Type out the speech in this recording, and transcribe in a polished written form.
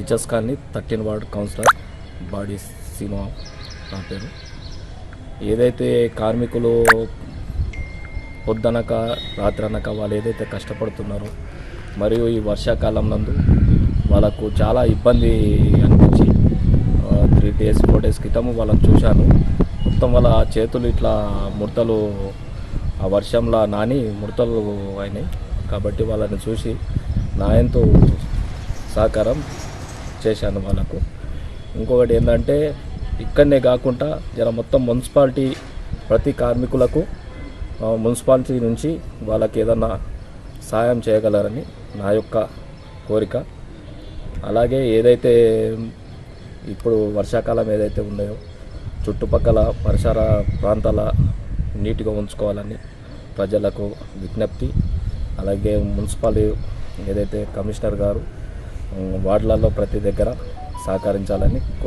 Teachers colony 13 ward councillor బాడీ సీను నా పేరు. ఏదైతే కార్మికులు పొద్దునక రాత్రి అనక వాళ్ళు ఏదైతే కష్టపడుతున్నారో మరియు ఈ వర్షాకాలం నందు వాళ్ళకు చాలా ఇబ్బంది అనిపించి 3 days 4 days క్రితం వాళ్ళని చూశాను. మొత్తం వాళ్ళ చేతులు ఇట్లా ముడతలు ఆ వర్షంలో నాని ముడతలు అయినాయి. కాబట్టి వాళ్ళని చూసి నా ఎంతో సహకారం చేశాను వాళ్ళకు. ఇంకొకటి ఏంటంటే ఇక్కడనే కాకుండా మొత్తం మున్సిపాలిటీ ప్రతి కార్మికులకు మున్సిపాలిటీ నుంచి వాళ్ళకి ఏదన్నా సాయం చేయగలరని నా యొక్క కోరిక. అలాగే ఏదైతే ఇప్పుడు వర్షాకాలం ఏదైతే ఉన్నాయో చుట్టుపక్కల పరిసర ప్రాంతాల నీట్గా ఉంచుకోవాలని ప్రజలకు విజ్ఞప్తి. అలాగే మున్సిపాలిటీ ఏదైతే కమిషనర్ గారు వార్డులలో ప్రతి దగ్గర సహకరించాలని కోరుకుంటున్నాను.